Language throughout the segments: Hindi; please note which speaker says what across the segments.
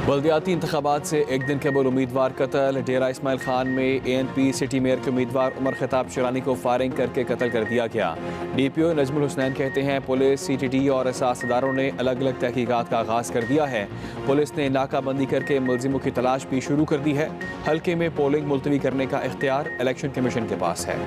Speaker 1: बल्दियाती इंतखाबात से एक दिन कबल उम्मीदवार कत्ल। डेरा इस्माइल खान में ANP सिटी मेयर के उम्मीदवार उमर खताब शिरानी को फायरिंग करके कत्ल कर दिया गया। DPO नजमुल हुसनैन कहते हैं पुलिस, CTD और एहसास इदारों ने अलग अलग तहकीकात का आगाज़ कर दिया है। पुलिस ने नाकाबंदी करके मुलजिमों की तलाश भी शुरू कर दी है। हल्के में पोलिंग मुलतवी करने का इख्तियार इलेक्शन कमीशन के पास है।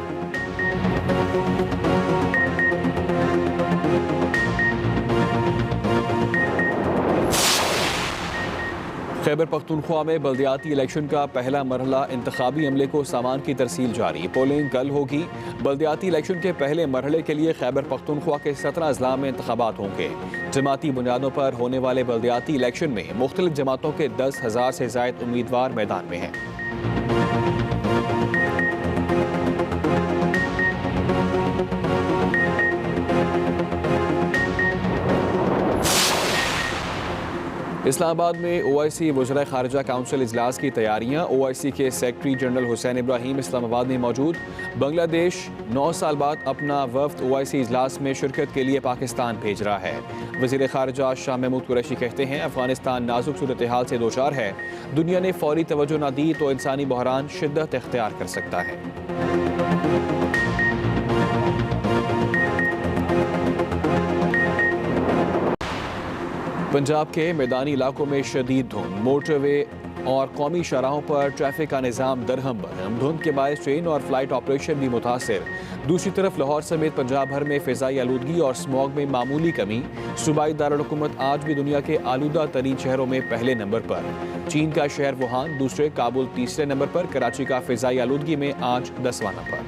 Speaker 1: खैबर पख्तूनख्वा में बल्दियाती इलेक्शन का पहला मरहला इंतखाबी अमले को सामान की तरसील जारी। पोलिंग कल होगी। बल्दियाती इलेक्शन के पहले मरहले के लिए खैबर पख्तूनख्वा के 17 अजला में इंतखाबात होंगे। जमाती बुनियादों पर होने वाले बल्दियाती इलेक्शन में मुख्तलिफ जमातों के 10,000 से ज़ायद उम्मीदवार मैदान में हैं। इस्लामाबाद में OIC वज़ीर ख़ारिजा काउंसिल इजलास की तैयारियां। OIC के सेक्रेटरी जनरल हुसैन इब्राहिम इस्लामाबाद में मौजूद। बांग्लादेश 9 साल बाद अपना वफ़द OIC इजलास में शिरकत के लिए पाकिस्तान भेज रहा है। वज़ीर ख़ारिजा शाह महमूद कुरैशी कहते हैं अफ़गानिस्तान नाजुक सूरत हाल से दोचार है। दुनिया ने फौरी तवज्जो न दी तो इंसानी बहरान शिद्दत इख्तियार कर सकता है। पंजाब के मैदानी इलाकों में शदीद धुंध। मोटरवे और कौमी शाहराहों पर ट्रैफिक का निज़ाम दरहम बरहम। धुंध के बायस ट्रेन और फ्लाइट ऑपरेशन भी मुतासिर। दूसरी तरफ लाहौर समेत पंजाब भर में फ़िज़ाई आलूदगी और स्मॉग में मामूली कमी। सूबाई दारुल-हुकूमत आज भी दुनिया के आलूदा तरीन शहरों में पहले नंबर पर। चीन का शहर वुहान दूसरे, काबुल तीसरे नंबर पर। कराची का फ़िज़ाई आलूदगी में आज 10वां नंबर।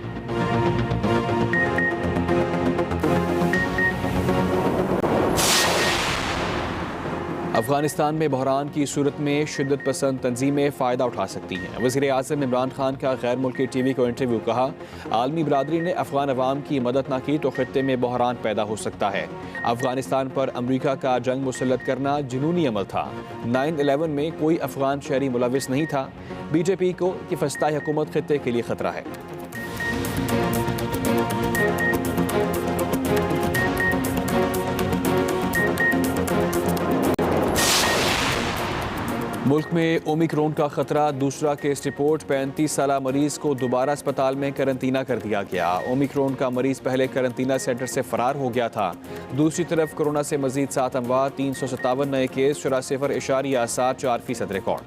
Speaker 1: अफगानिस्तान में बहरान की सूरत में शिद्दत पसंद तंजीमें फ़ायदा उठा सकती हैं। वज़ीर आज़म इमरान खान का गैर मुल्की TV को इंटरव्यू। कहा आलमी बरादरी ने अफगान अवाम की मदद न की तो खित्ते में बहरान पैदा हो सकता है। अफगानिस्तान पर अमरीका का जंग मुसल्लत करना जुनूनी अमल था। 9/11 में कोई अफगान शहरी मुलविस नहीं था। BJP को कि फस्ताई हुकूमत खित्ते के लिए खतरा है। मुल्क में ओमिक्रॉन का खतरा। दूसरा केस रिपोर्ट। 35 साला मरीज को दोबारा अस्पताल में करंतना कर दिया गया। ओमिक्रॉन का मरीज पहले करंतना सेंटर से फरार हो गया था। दूसरी तरफ कोरोना से मजीद 7 अमवात, 357 नए केस, 84.74% रिकॉर्ड।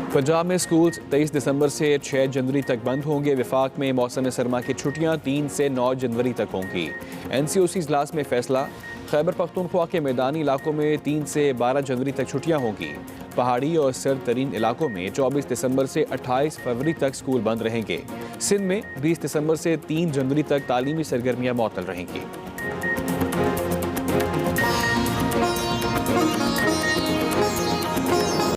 Speaker 1: पंजाब में स्कूल 23 दिसंबर से 6 जनवरी तक बंद होंगे। विफाक में मौसम सरमा की छुट्टियां 3 से 9 जनवरी तक होंगी। NCOC इजलास में फैसला। खैबर पख्तूनख्वा के मैदानी इलाकों में 3 से 12 जनवरी तक छुट्टियां होंगी। पहाड़ी और सर्द तरीन इलाकों में 24 दिसंबर से 28 फरवरी तक स्कूल बंद रहेंगे। सिंध में 20 दिसंबर से 3 जनवरी तक तालीमी सरगर्मियां मुअत्तल रहेंगी।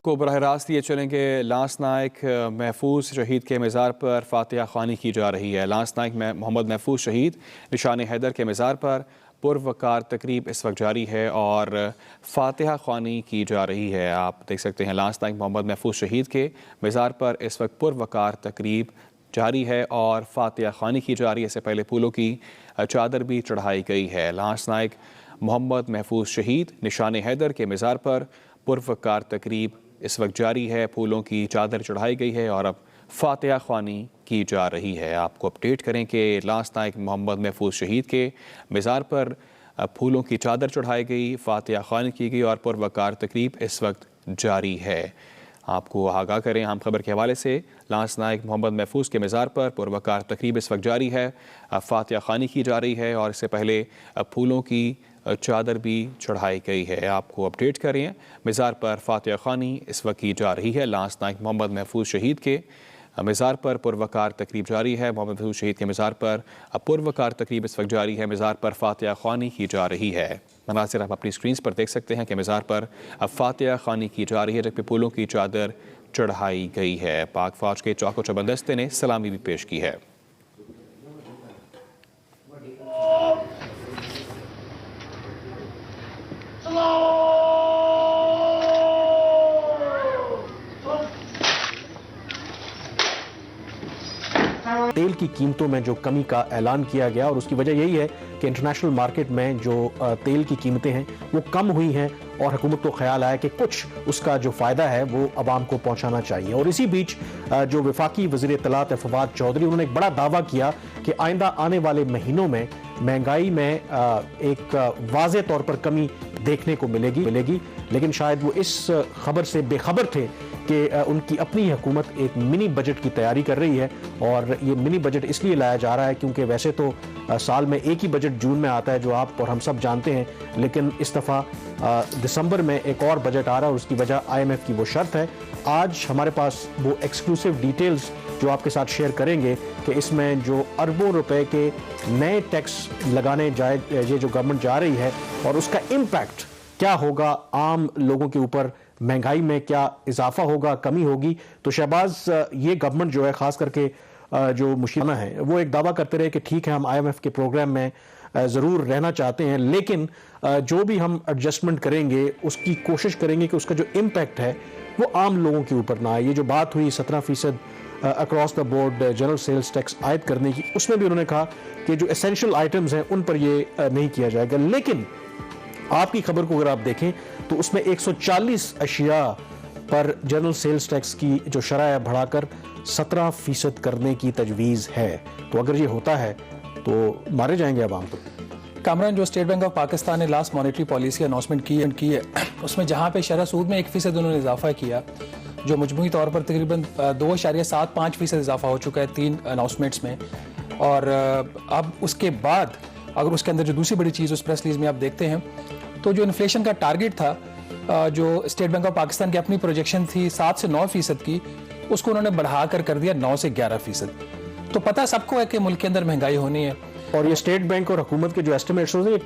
Speaker 1: को बराह रास्त ये चलेंगे। लांस नायक महफूज शहीद के मज़ार पर फातिहा ख़्वानी की जा रही है। लांस नायक मोहम्मद महफूज शहीद निशान हैदर के मज़ार पर पुरवकार तकरीब इस वक्त जारी है और फातिहा ख़्वानी की जा रही है। आप देख सकते हैं लांस नायक मोहम्मद महफूज शहीद के मज़ार पर इस वक्त पुरवकार तकरीब जारी है और फातिहा ख़्वानी की जा रही है। इससे पहले फूलों की चादर भी चढ़ाई गई है। लांस नायक मोहम्मद महफूज शहीद निशान हैदर के मज़ार पर पुरवकार तकरीब इस वक्त जारी है। फूलों की चादर चढ़ाई गई है और अब फातिहा ख़्वानी की जा रही है। आपको अपडेट करें कि लांस नायक मोहम्मद महफूज शहीद के मज़ार पर फूलों की चादर चढ़ाई गई, फातिहा ख़्वानी की गई और पुरवकार तकरीब इस वक्त जारी है। आपको आगाह करें हम खबर के हवाले से, लांस नायक मोहम्मद महफूज के मज़ार पर पुरवकार तकरीब इस वक्त जारी है। फातिहा ख़्वानी की जा रही है और इससे पहले फूलों की चादर भी चढ़ाई गई है। आपको अपडेट करें मज़ार पर फातिहा ख़्वानी इस वक्त की जा रही है। लांस नायक मोहम्मद महफूज शहीद के मज़ार पर पुरवकार तकरीब जारी है। मोहम्मद महफूज शहीद के मज़ार पर पुरवकार तकरीब इस वक्त जारी है। मज़ार पर फातिहा ख़्वानी की जा रही है। मनाज़िर आप अपनी स्क्रीन पर देख सकते हैं कि मज़ार पर अब फातिहा ख़्वानी की जा रही है जबकि फूलों की चादर चढ़ाई गई है। पाक फ़ौज के चौको चबंदस्ते ने सलामी भी पेश की है।
Speaker 2: तेल की कीमतों में जो कमी का ऐलान किया गया और उसकी वजह यही है कि इंटरनेशनल मार्केट में जो तेल की कीमतें हैं वो कम हुई हैं और हुकूमत को ख्याल आया कि कुछ उसका जो फ़ायदा है वो अवाम को पहुंचाना चाहिए। और इसी बीच जो वफाकी वज़ीर इत्तलात फवाद चौधरी, उन्होंने एक बड़ा दावा किया कि आइंदा आने वाले महीनों में महंगाई में एक वाज़े तौर पर कमी देखने को मिलेगी, लेकिन शायद वो इस खबर से बेखबर थे कि उनकी अपनी हुकूमत एक मिनी बजट की तैयारी कर रही है। और ये मिनी बजट इसलिए लाया जा रहा है क्योंकि वैसे तो साल में एक ही बजट जून में आता है जो आप और हम सब जानते हैं, लेकिन इस दफ़ा दिसंबर में एक और बजट आ रहा है और उसकी वजह IMF की वो शर्त है। आज हमारे पास वो एक्सक्लूसिव डिटेल्स जो आपके साथ शेयर करेंगे कि इसमें जो अरबों रुपए के नए टैक्स लगाने जाए ये जो गवर्नमेंट जा रही है और उसका इम्पैक्ट क्या होगा आम लोगों के ऊपर, महंगाई में क्या इजाफा होगा, कमी होगी। तो शहबाज, ये गवर्नमेंट जो है खास करके जो मुशीना है वो एक दावा करते रहे कि ठीक है हम IMF के प्रोग्राम में ज़रूर रहना चाहते हैं, लेकिन जो भी हम एडजस्टमेंट करेंगे उसकी कोशिश करेंगे कि उसका जो इम्पैक्ट है वो आम लोगों के ऊपर ना आए। ये जो बात हुई 17% across the board general sales tax आयद करने की, उसमें भी उन्होंने कहा कि जो एसेंशियल आइटम्स हैं उन पर ये नहीं किया जाएगा। लेकिन आपकी खबर को अगर आप देखें तो उसमें 140 अशिया पर जनरल सेल्स टैक्स की जो शरह है बढ़ाकर 17% करने की तजवीज़ है। तो अगर ये होता है तो मारे जाएंगे आवाम को।
Speaker 3: कामरान, जो स्टेट बैंक ऑफ पाकिस्तान ने लास्ट मॉनेटरी पॉलिसी अनाउंसमेंट की है उसमें जहाँ पे शरह सूद में 1% उन्होंने इजाफा किया, जो मजमूई तौर पर तकरीबन 2.75% इजाफा हो चुका है 3 अनाउंसमेंट्स में। और अब उसके बाद अगर उसके अंदर जो दूसरी बड़ी चीज़ उस प्रेस रिलीज में आप देखते हैं तो जो इन्फ्लेशन का टारगेट था, जो स्टेट बैंक ऑफ पाकिस्तान की अपनी प्रोजेक्शन थी 7 से 9% की, उसको उन्होंने बढ़ाकर कर दिया 9 से 11%। तो पता सबको है कि मुल्क के अंदर महंगाई होनी है।
Speaker 2: और ये स्टेट बैंक और हुकूमत के जो एस्टिमेट्स होते हैं ये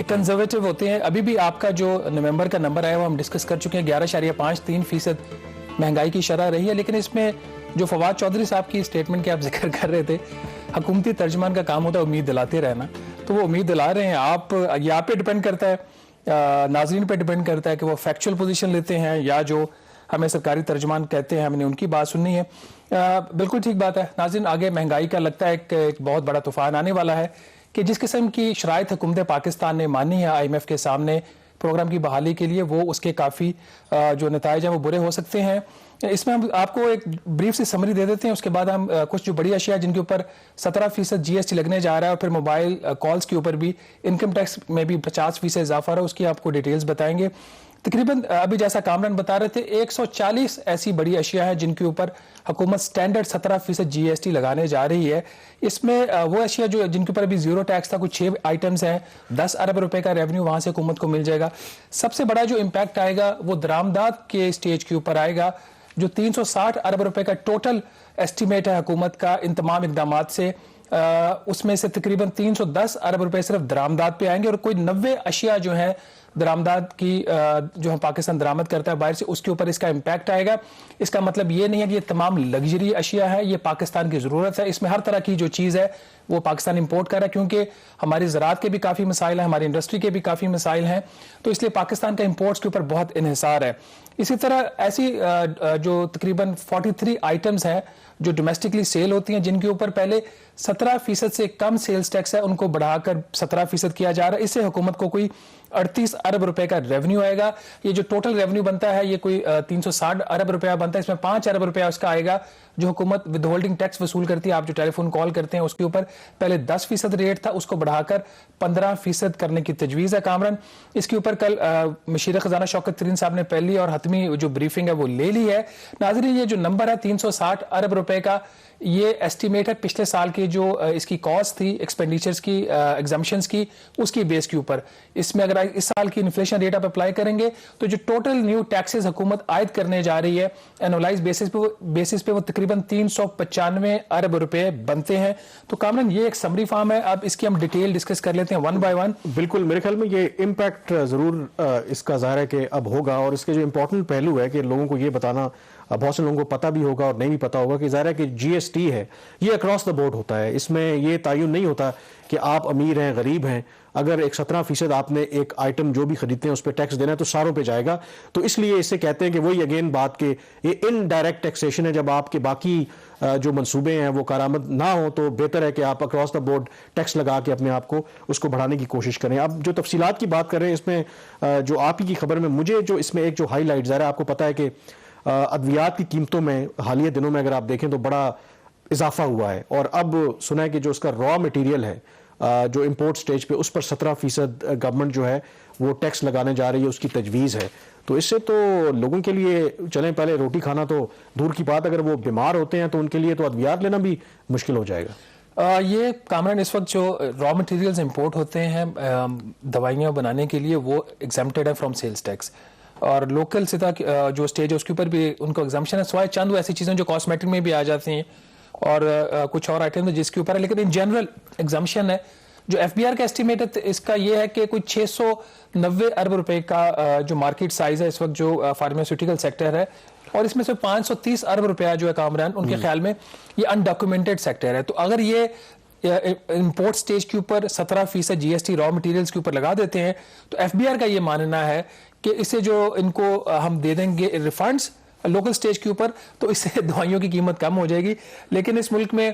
Speaker 2: कंजर्वेटिव
Speaker 3: होते हैं। अभी भी आपका जो नवंबर का नंबर आया वो हम डिस्कस कर चुके हैं, 11.53% महंगाई की शरह रही है। लेकिन इसमें जो फवाद चौधरी साहब की स्टेटमेंट के आप जिक्र कर रहे थे, हुकूमती तर्जमान का काम होता है उम्मीद दिलाते रहना, तो वो उम्मीद दिला रहे हैं। आप यहाँ पे डिपेंड करता है, नाजरीन पे डिपेंड करता है कि वो फैक्चुअल पोजीशन लेते हैं या जो हमें सरकारी तर्जमान कहते हैं हमने उनकी बात सुननी है। बिल्कुल ठीक बात है नाज़रीन, आगे महंगाई का लगता है एक बहुत बड़ा तूफान आने वाला है कि जिस किस्म की शराइत हुकूमत पाकिस्तान ने मानी है IMF के सामने प्रोग्राम की बहाली के लिए, वो उसके काफ़ी जो नताइज हैं वो बुरे हो सकते हैं। इसमें हम आपको एक ब्रीफ सी समरी दे देते हैं, उसके बाद हम कुछ जो बड़ी अशिया जिनके ऊपर 17% GST लगने जा रहा है और फिर मोबाइल कॉल्स के ऊपर भी इनकम टैक्स में भी 50% इजाफा रहा, उसकी आपको डिटेल्स बताएंगे। तकरीबन अभी जैसा कामरान बता रहे थे 140 ऐसी बड़ी अशिया है जिनके ऊपर हुकूमत स्टैंडर्ड 17% GST लगाने जा रही है। इसमें वो अशिया जो जिनके ऊपर अभी जीरो टैक्स था, कुछ 6 आइटम्स हैं, 10 अरब रुपए का रेवेन्यू वहां से हुकूमत को मिल जाएगा। सबसे बड़ा जो इम्पैक्ट आएगा वो दरामदात के स्टेज के ऊपर आएगा, जो 360 अरब रुपए का टोटल एस्टिमेट है हुकूमत का इन तमाम इकदामात से, उसमें से तकरीबन 310 अरब रुपए सिर्फ दरामदात पे आएंगे और कोई 90 अशिया जो है दरामदात की जो हम पाकिस्तान दरामद करता है बाहर से, उसके ऊपर इसका इम्पैक्ट आएगा। इसका मतलब ये नहीं है कि ये तमाम लग्जरी अशिया है, ये पाकिस्तान की ज़रूरत है। इसमें हर तरह की जो चीज़ है वो पाकिस्तान इंपोर्ट कर रहा है, क्योंकि हमारी ज़राअत के भी काफ़ी मसाइल हैं, हमारी इंडस्ट्री के भी काफ़ी मसाइल हैं, तो इसलिए पाकिस्तान का इंपोर्ट्स के ऊपर बहुत इन्हिसार है। इसी तरह ऐसी जो तकरीबन 43 आइटम्स हैं जो डोमेस्टिकली सेल होती हैं, जिनके ऊपर पहले 17% से कम सेल्स टैक्स है, उनको बढ़ाकर 17% किया जा रहा है। इससे हुकूमत को कोई 38 अरब रुपए का रेवेन्यू आएगा। ये जो टोटल रेवेन्यू बनता है ये कोई 360 अरब रुपया बनता है। इसमें 5 अरब रुपया उसका आएगा जो हुकूमत विद होल्डिंग टैक्स वसूल करती है। आप जो टेलीफोन कॉल करते हैं उसके ऊपर पहले 10% रेट था, उसको बढ़ाकर 15% करने की तजवीज़ है। कामरान, इसके ऊपर कल मशीर खजाना शौकत तरीन साहब ने पहली और हतमी जो ब्रीफिंग है वो ले ली है। नाज़रीन, ये जो नंबर है 360 अरब रुपए का, ये एस्टिमेट है पिछले साल की जो इसकी कॉस्ट थी एक्सपेंडिचर्स की, एग्जाम्पशंस की, उसकी बेस के ऊपर। इसमें अगर इस साल की इन्फ्लेशन रेट आप अप्लाई करेंगे तो जो टोटल न्यू टैक्सेस हुकूमत आयद करने जा रही है एनुअलाइज बेसिस पे वो तकरीबन 395 अरब रुपए बनते हैं। तो कामरान, ये एक समरी फॉर्म है, अब इसकी हम डिटेल डिस्कस कर लेते हैं वन बाय वन।
Speaker 2: बिल्कुल, मेरे ख्याल में ये इम्पैक्ट जरूर इसका ज़ाहिर है कि अब होगा, और इसके जो इम्पोर्टेंट पहलू है कि लोगों को ये बताना बहुत से लोगों को पता भी होगा और नहीं भी पता होगा कि ज़ाहिर है कि जीएसटी है ये अक्रॉस द बोर्ड होता है। इसमें ये तयन नहीं होता कि आप अमीर हैं गरीब हैं, अगर एक 17% आपने एक आइटम जो भी खरीदते हैं उस पर टैक्स देना है तो सारों पे जाएगा। तो इसलिए इसे कहते हैं कि वही अगेन बात के ये इनडायरेक्ट टैक्सेशन है। जब आपके बाकी जो मंसूबे हैं वो कारामद ना हो तो बेहतर है कि आप अक्रॉस द बोर्ड टैक्स लगा के अपने आप को उसको बढ़ाने की कोशिश करें। अब जो तफसीलात की बात कर रहे हैं इसमें जो आप ही की खबर में मुझे जो इसमें एक जो हाईलाइट ज़रा आपको पता है कि अद्वियात की कीमतों में हालिया दिनों में अगर आप देखें तो बड़ा इजाफा हुआ है और अब सुना है कि जो उसका रॉ मटेरियल है जो इंपोर्ट स्टेज पे उस पर 17% गवर्नमेंट जो है वो टैक्स लगाने जा रही है, उसकी तजवीज़ है। तो इससे तो लोगों के लिए चलें पहले रोटी खाना तो दूर की बात, अगर वो बीमार होते हैं तो उनके लिए तो अद्वियात लेना भी मुश्किल हो जाएगा।
Speaker 3: ये कामरान इस वक्त जो रॉ मटेरियल्स इंपोर्ट होते हैं दवाइयाँ बनाने के लिए वो एग्जाम्प्टेड है फ्रॉम सेल्स टैक्स, और लोकल सिता जो स्टेज है उसके ऊपर भी उनको एग्जाम्पशन है, स्वाय चंद वो ऐसी चीज़ें जो कॉस्मेटिक में भी आ जाती हैं और कुछ और आइटम है जिसके ऊपर है, लेकिन इन जनरल एग्जाम्पशन है। जो एफबीआर का एस्टिमेट है इसका ये है कि कुछ 690 अरब रुपए का जो मार्केट साइज है इस वक्त जो फार्मास्यूटिकल सेक्टर है, और इसमें से 530 अरब रुपया जो है कामरान उनके ख्याल में ये अनडॉक्यूमेंटेड सेक्टर है। तो अगर ये इंपोर्ट स्टेज के ऊपर 17% जीएसटी रॉ मटेरियल्स के ऊपर लगा देते हैं तो एफबीआर का ये मानना है कि इससे जो इनको हम दे देंगे रिफंड्स लोकल स्टेज के ऊपर तो इससे दवाइयों की कीमत कम हो जाएगी। लेकिन इस मुल्क में